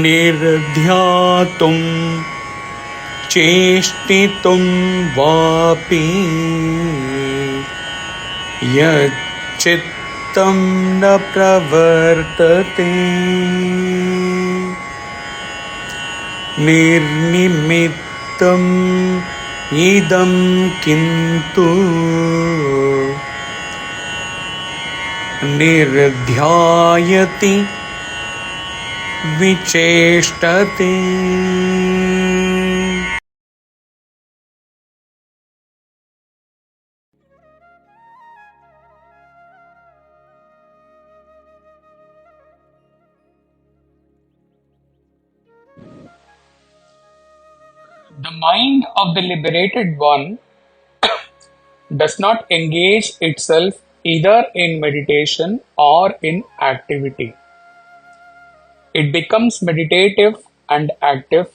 nirdhyātuṃ ceṣṭituṃ vāpi yaccittaṃ na pravartate nirnimittamidaṃ kintu nirdhyāyati viceṣṭate. The mind of the liberated one does not engage itself either in meditation or in activity. It becomes meditative and active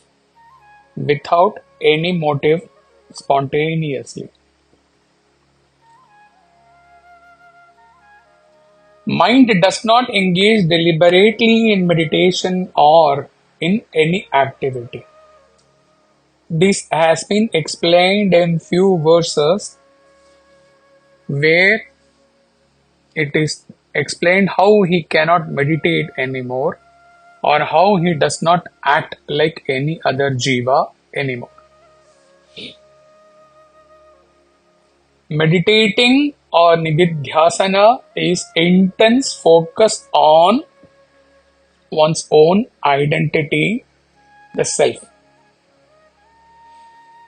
without any motive spontaneously. Mind does not engage deliberately in meditation or in any activity. This has been explained in few verses where it is explained how he cannot meditate anymore or how he does not act like any other jiva anymore. Meditating or nididhyasana is intense focus on one's own identity, the self.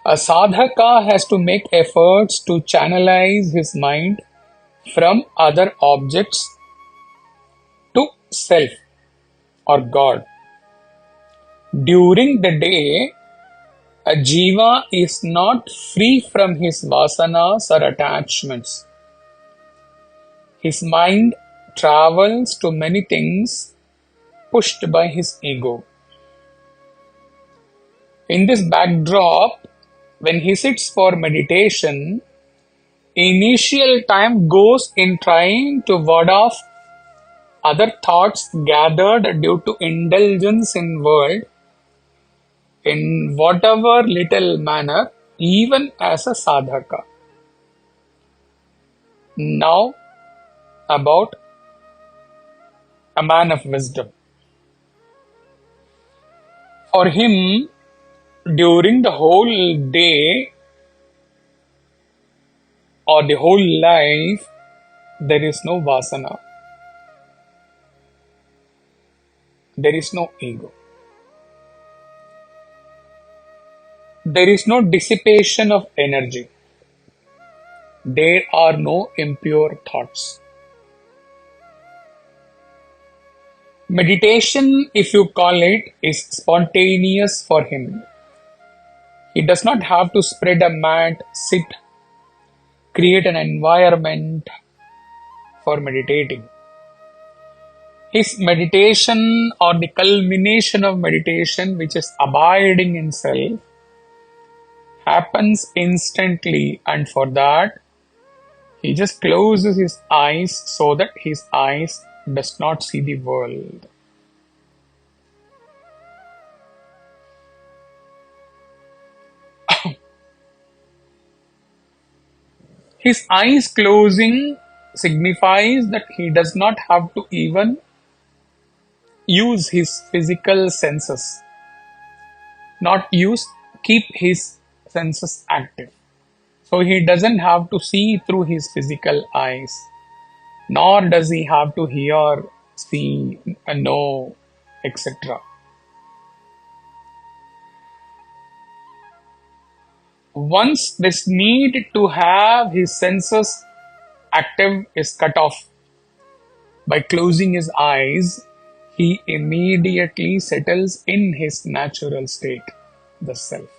A sadhaka has to make efforts to channelize his mind from other objects to self or God. During the day, a jiva is not free from his vasanas or attachments. His mind travels to many things pushed by his ego. In this backdrop, when he sits for meditation, initial time goes in trying to ward off other thoughts gathered due to indulgence in world in whatever little manner, even as a sadhaka. Now, about a man of wisdom. For him, during the whole day or the whole life, there is no vasana. There is no ego. There is no dissipation of energy. There are no impure thoughts. Meditation, if you call it, is spontaneous for him. He does not have to spread a mat, sit, create an environment for meditating. His meditation or the culmination of meditation, which is abiding in self, happens instantly, and for that, he just closes his eyes so that his eyes does not see the world. His eyes closing signifies that he does not have to even use his physical senses, keep his senses active. So he doesn't have to see through his physical eyes, nor does he have to hear, see, know, etc. Once this need to have his senses active is cut off, by closing his eyes, he immediately settles in his natural state, the self.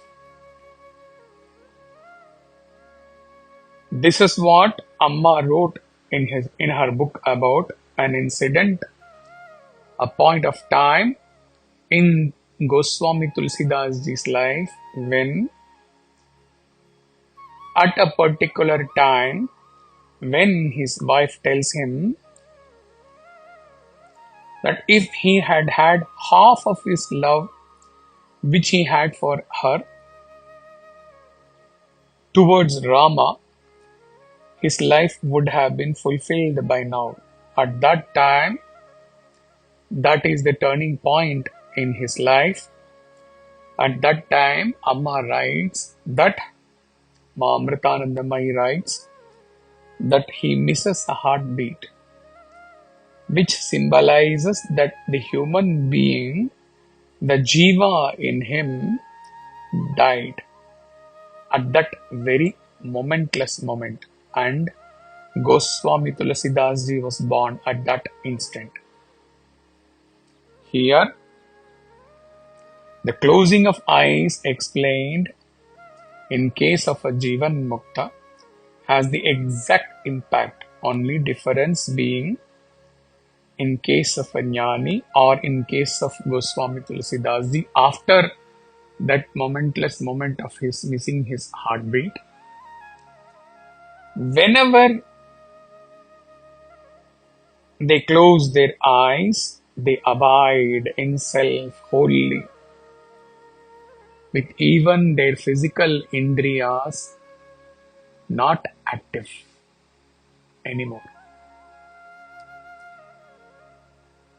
This is what Amma wrote in her book about an incident, a point of time in Goswami Tulsidas ji's life when at a particular time when his wife tells him that if he had had half of his love which he had for her towards Rama, his life would have been fulfilled by now. At that time, that is the turning point in his life. At that time, Amma writes that, Ma Amritanandamayi writes, that he misses a heartbeat, which symbolizes that the human being, the jiva in him, died at that very momentless moment, and Goswami Tulasidas ji was born at that instant. Here, the closing of eyes explained in case of a Jivan Mukta has the exact impact, only difference being in case of a Jnani or in case of Goswami Tulasidas ji, after that momentless moment of his missing his heartbeat, whenever they close their eyes, they abide in self wholly, with even their physical indriyas not active anymore.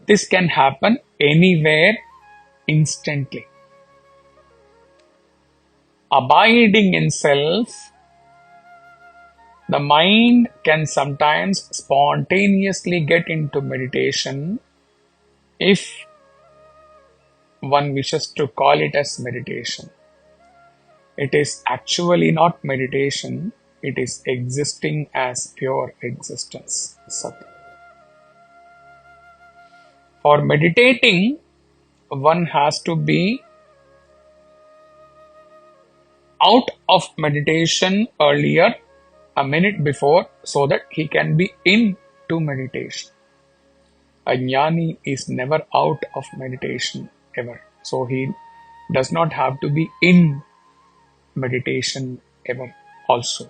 This can happen anywhere instantly. Abiding in self, the mind can sometimes spontaneously get into meditation if one wishes to call it as meditation. It is actually not meditation, it is existing as pure existence, Sat. For meditating, one has to be out of meditation earlier, a minute before, so that he can be into meditation. A jnani is never out of meditation ever. So he does not have to be in meditation ever also.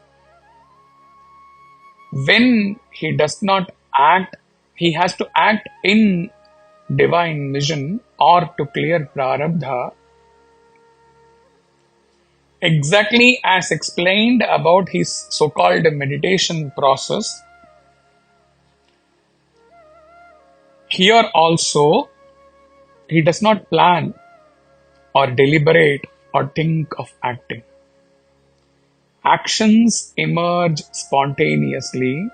When he does not act, he has to act in divine vision or to clear prarabdha, exactly as explained about his so-called meditation process. Here also, he does not plan or deliberate or think of acting. Actions emerge spontaneously,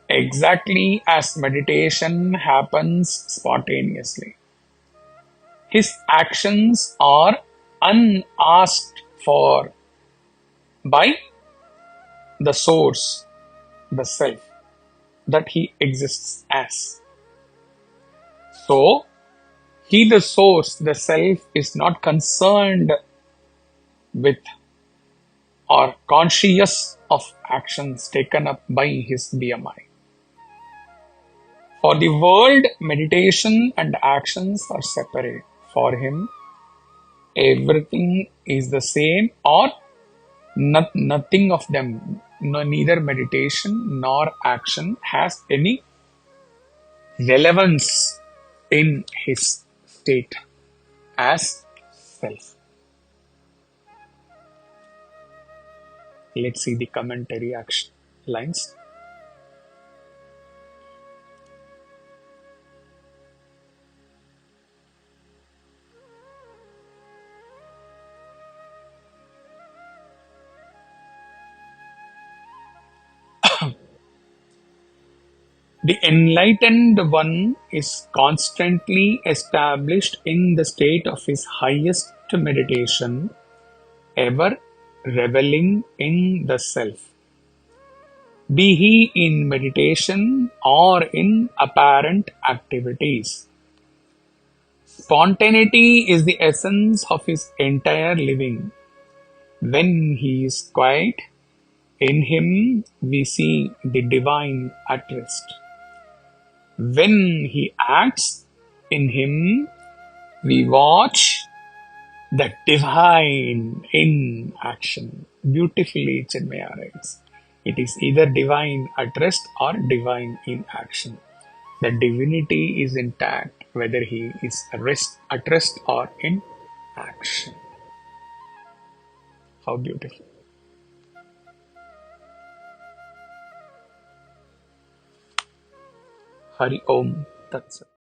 exactly as meditation happens spontaneously. His actions are unasked for by the source, the self, that he exists as. So, he, the source, the self, is not concerned with or conscious of actions taken up by his BMI. For the world, meditation and actions are separate. For him, everything is the same, or nothing of them, neither meditation nor action has any relevance in his state as self. Let's see the commentary action lines. The enlightened one is constantly established in the state of his highest meditation, ever reveling in the self. Be he in meditation or in apparent activities. Spontaneity is the essence of his entire living. When he is quiet, in him we see the divine at rest. When he acts, in him we watch the divine in action. Beautifully, Chinmaya writes. It is either divine at rest or divine in action. The divinity is intact, whether he is at rest or in action. How beautiful. Hari Om Tat Sat.